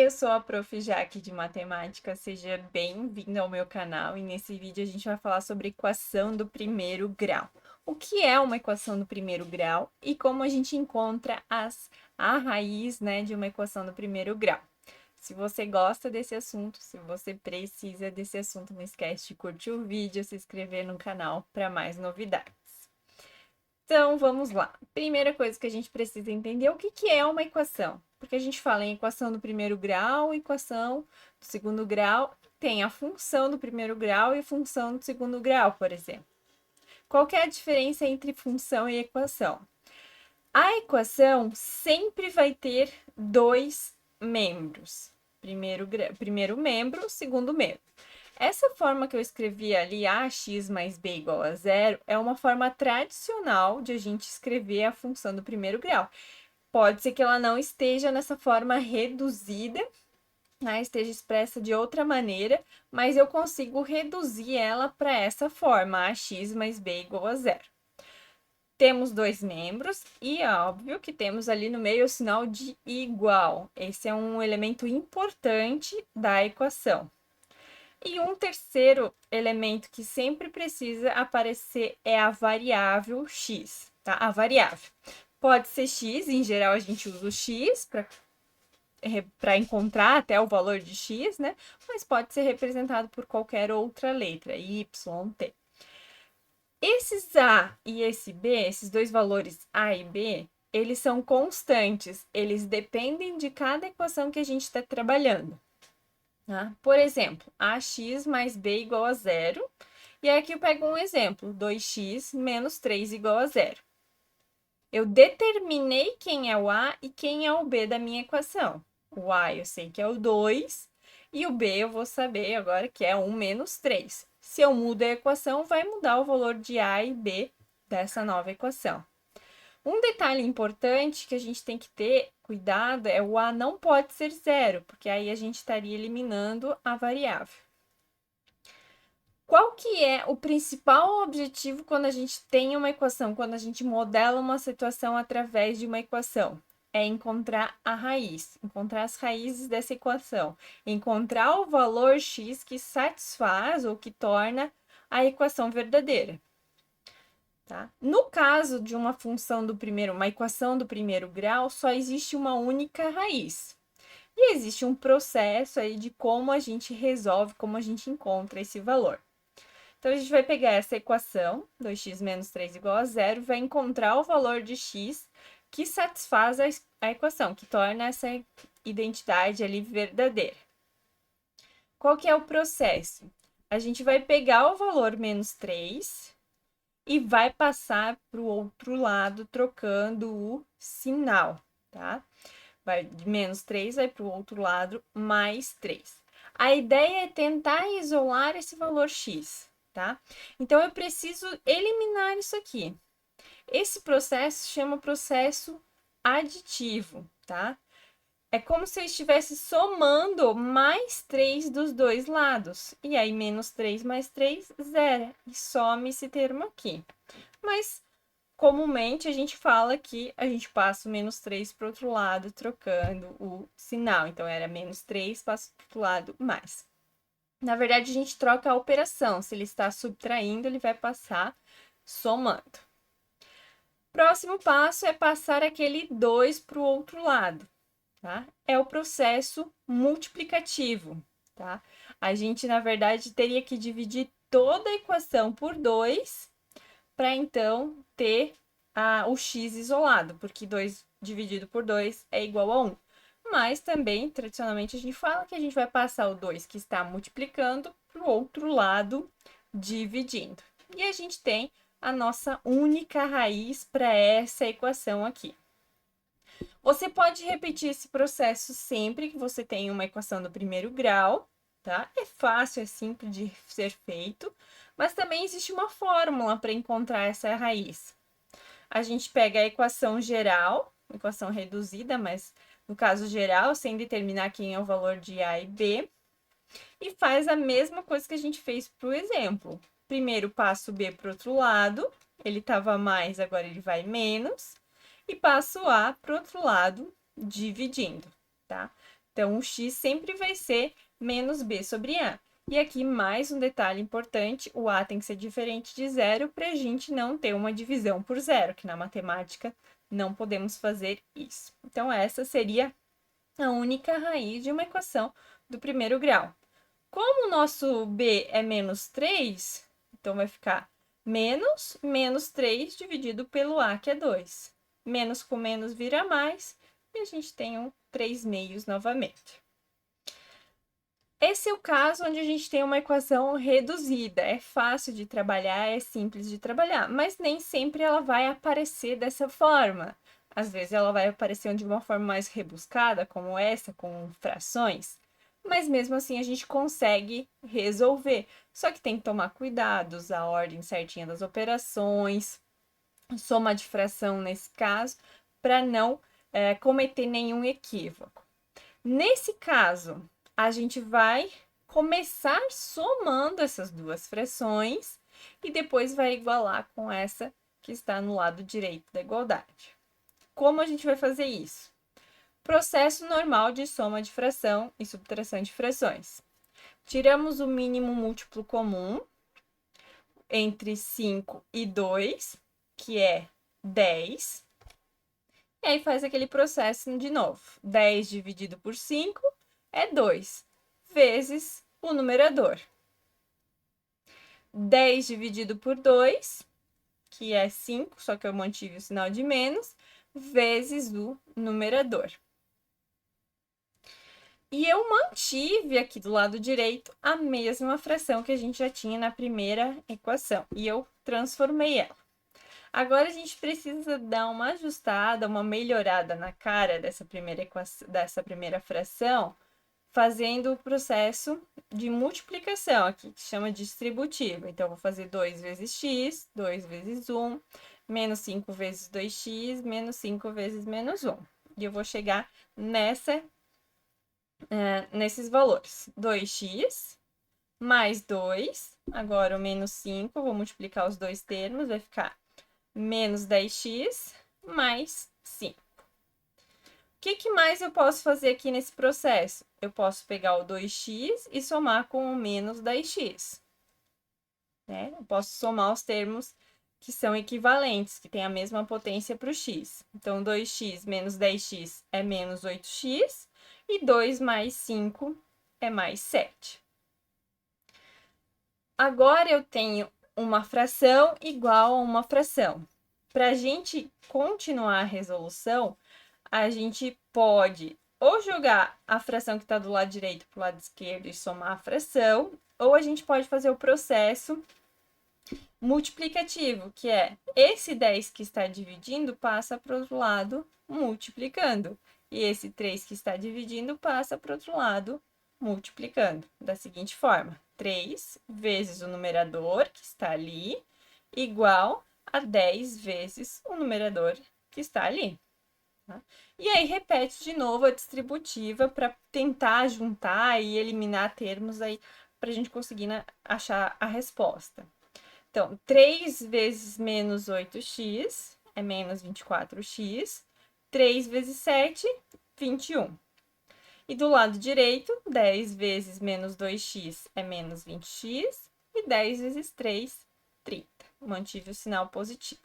Eu sou a Prof. Jaque de Matemática, seja bem-vindo ao meu canal e nesse vídeo a gente vai falar sobre equação do primeiro grau. O que é uma equação do primeiro grau e como a gente encontra a raiz, de uma equação do primeiro grau. Se você gosta desse assunto, se você precisa desse assunto, não esquece de curtir o vídeo, se inscrever no canal para mais novidades. Então, vamos lá. Primeira coisa que a gente precisa entender é o que é uma equação. Porque a gente fala em equação do primeiro grau, equação do segundo grau, tem a função do primeiro grau e função do segundo grau, por exemplo. Qual que é a diferença entre função e equação? A equação sempre vai ter dois membros. Primeiro membro, segundo membro. Essa forma que eu escrevi ali, ax mais b igual a zero, é uma forma tradicional de a gente escrever a função do primeiro grau. Pode ser que ela não esteja nessa forma reduzida, esteja expressa de outra maneira, mas eu consigo reduzir ela para essa forma, ax mais b igual a zero. Temos dois membros e é óbvio que temos ali no meio o sinal de igual. Esse é um elemento importante da equação. E um terceiro elemento que sempre precisa aparecer é a variável x, tá? A variável. Pode ser x, em geral a gente usa o x para encontrar até o valor de x, né? Mas pode ser representado por qualquer outra letra, y, t. Esses a e esse b, esses dois valores a e b, eles são constantes, eles dependem de cada equação que a gente está trabalhando. Tá? Por exemplo, ax mais b igual a zero. E aqui eu pego um exemplo, 2x menos 3 igual a zero. Eu determinei quem é o a e quem é o b da minha equação. O a eu sei que é o 2 e o b eu vou saber agora que é 1 menos 3. Se eu mudo a equação, vai mudar o valor de a e b dessa nova equação. Um detalhe importante que a gente tem que ter cuidado é o a não pode ser zero, porque aí a gente estaria eliminando a variável. Qual que é o principal objetivo quando a gente tem uma equação, quando a gente modela uma situação através de uma equação? É encontrar a raiz, encontrar as raízes dessa equação, encontrar o valor x que satisfaz ou que torna a equação verdadeira. Tá? No caso de uma função do primeiro, uma equação do primeiro grau, só existe uma única raiz. E existe um processo aí de como a gente resolve, como a gente encontra esse valor. Então, a gente vai pegar essa equação, 2x menos 3 igual a zero, vai encontrar o valor de x que satisfaz a equação, que torna essa identidade ali verdadeira. Qual que é o processo? A gente vai pegar o valor menos 3 e vai passar para o outro lado, trocando o sinal, tá? Vai de menos 3, vai para o outro lado, mais 3. A ideia é tentar isolar esse valor x, tá? Então, eu preciso eliminar isso aqui. Esse processo chama processo aditivo, tá? É como se eu estivesse somando mais 3 dos dois lados. E aí, menos 3 mais 3, zero. E some esse termo aqui. Mas, comumente, a gente fala que a gente passa o menos 3 para o outro lado, trocando o sinal. Então, era menos 3, passa para o outro lado, mais. Na verdade, a gente troca a operação. Se ele está subtraindo, ele vai passar somando. Próximo passo é passar aquele 2 para o outro lado. Tá? É o processo multiplicativo, tá? A gente, na verdade, teria que dividir toda a equação por 2 para, então, ter o x isolado, porque 2 dividido por 2 é igual a 1. Mas também, tradicionalmente, a gente fala que a gente vai passar o 2 que está multiplicando para o outro lado, dividindo. E a gente tem a nossa única raiz para essa equação aqui. Você pode repetir esse processo sempre que você tem uma equação do primeiro grau, tá? É fácil, é simples de ser feito, mas também existe uma fórmula para encontrar essa raiz. A gente pega a equação geral, equação reduzida, mas no caso geral, sem determinar quem é o valor de A e B, e faz a mesma coisa que a gente fez para o exemplo. Primeiro passo B para o outro lado, ele estava mais, agora ele vai menos, e passo A para o outro lado, dividindo, tá? Então, o x sempre vai ser menos b sobre a. E aqui, mais um detalhe importante, o a tem que ser diferente de zero para a gente não ter uma divisão por zero, que na matemática não podemos fazer isso. Então, essa seria a única raiz de uma equação do primeiro grau. Como o nosso b é menos 3, então vai ficar menos 3 dividido pelo a, que é 2. Menos com menos vira mais, e a gente tem um 3 meios novamente. Esse é o caso onde a gente tem uma equação reduzida. É fácil de trabalhar, é simples de trabalhar, mas nem sempre ela vai aparecer dessa forma. Às vezes ela vai aparecer de uma forma mais rebuscada, como essa, com frações, mas mesmo assim a gente consegue resolver. Só que tem que tomar cuidado, usar a ordem certinha das operações, soma de fração nesse caso, para não cometer nenhum equívoco. Nesse caso, a gente vai começar somando essas duas frações e depois vai igualar com essa que está no lado direito da igualdade. Como a gente vai fazer isso? Processo normal de soma de fração e subtração de frações. Tiramos o mínimo múltiplo comum entre 5 e 2, que é 10. E aí faz aquele processo de novo. 10 dividido por 5 é 2, vezes o numerador. 10 dividido por 2, que é 5, só que eu mantive o sinal de menos, vezes o numerador. E eu mantive aqui do lado direito a mesma fração que a gente já tinha na primeira equação. E eu transformei ela. Agora a gente precisa dar uma ajustada, uma melhorada na cara dessa primeira fração, fazendo o processo de multiplicação aqui, que chama distributiva. Então, eu vou fazer 2 vezes x, 2 vezes 1, menos 5 vezes 2x, menos 5 vezes menos 1. E eu vou chegar nesses valores. 2x mais 2, agora o menos 5, vou multiplicar os dois termos, vai ficar menos 10x mais 5. O que mais eu posso fazer aqui nesse processo? Eu posso pegar o 2x e somar com o menos 10x. Né? Eu posso somar os termos que são equivalentes, que têm a mesma potência para o x. Então, 2x menos 10x é menos 8x, e 2 mais 5 é mais 7. Agora, eu tenho uma fração igual a uma fração. Para a gente continuar a resolução, a gente pode ou jogar a fração que está do lado direito para o lado esquerdo e somar a fração, ou a gente pode fazer o processo multiplicativo, que é esse 10 que está dividindo passa para o outro lado multiplicando. E esse 3 que está dividindo passa para o outro lado multiplicando. Da seguinte forma, 3 vezes o numerador, que está ali, igual a 10 vezes o numerador que está ali. Tá? E aí, repete de novo a distributiva para tentar juntar e eliminar termos aí para a gente conseguir achar a resposta. Então, 3 vezes menos 8x é menos 24x. 3 vezes 7, 21. E do lado direito, 10 vezes menos 2x é menos 20x. E 10 vezes 3, 30. Mantive o sinal positivo.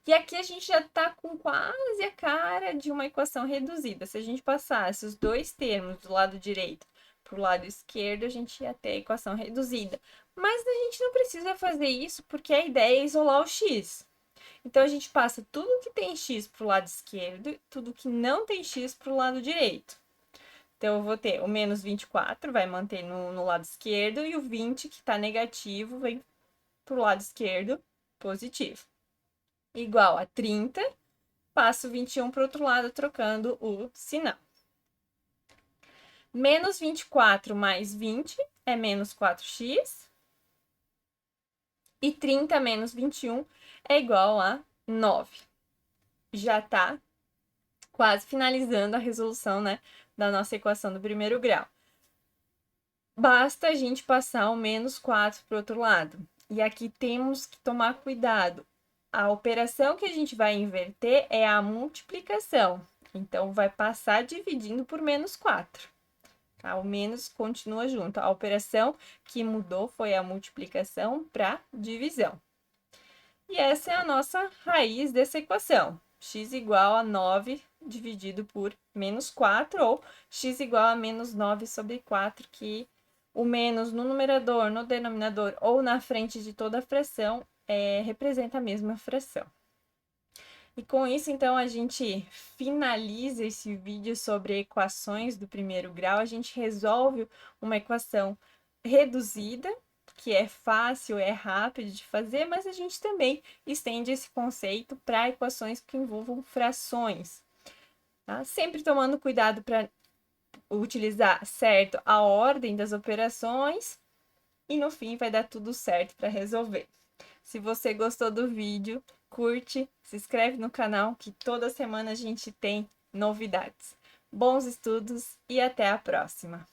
E aqui a gente já está com quase a cara de uma equação reduzida. Se a gente passasse os dois termos do lado direito para o lado esquerdo, a gente ia ter a equação reduzida. Mas a gente não precisa fazer isso porque a ideia é isolar o x. Então, a gente passa tudo que tem x para o lado esquerdo e tudo que não tem x para o lado direito. Então, eu vou ter o menos 24, vai manter no lado esquerdo, e o 20, que está negativo, vem para o lado esquerdo, positivo. Igual a 30, passo 21 para o outro lado, trocando o sinal. Menos 24 mais 20 é menos 4x. E 30 menos 21 é igual a 9. Já está quase finalizando a resolução, né, da nossa equação do primeiro grau. Basta a gente passar o menos 4 para o outro lado. E aqui temos que tomar cuidado. A operação que a gente vai inverter é a multiplicação. Então, vai passar dividindo por menos 4. Tá? O menos continua junto. A operação que mudou foi a multiplicação para divisão. E essa é a nossa raiz dessa equação. X igual a 9 dividido por menos 4, ou x igual a menos 9 sobre 4, que o menos no numerador, no denominador ou na frente de toda a fração representa a mesma fração. E com isso, então, a gente finaliza esse vídeo sobre equações do primeiro grau. A gente resolve uma equação reduzida, que é fácil, é rápido de fazer, mas a gente também estende esse conceito para equações que envolvam frações. Tá? Sempre tomando cuidado para utilizar certo a ordem das operações e no fim vai dar tudo certo para resolver. Se você gostou do vídeo, curte, se inscreve no canal que toda semana a gente tem novidades. Bons estudos e até a próxima!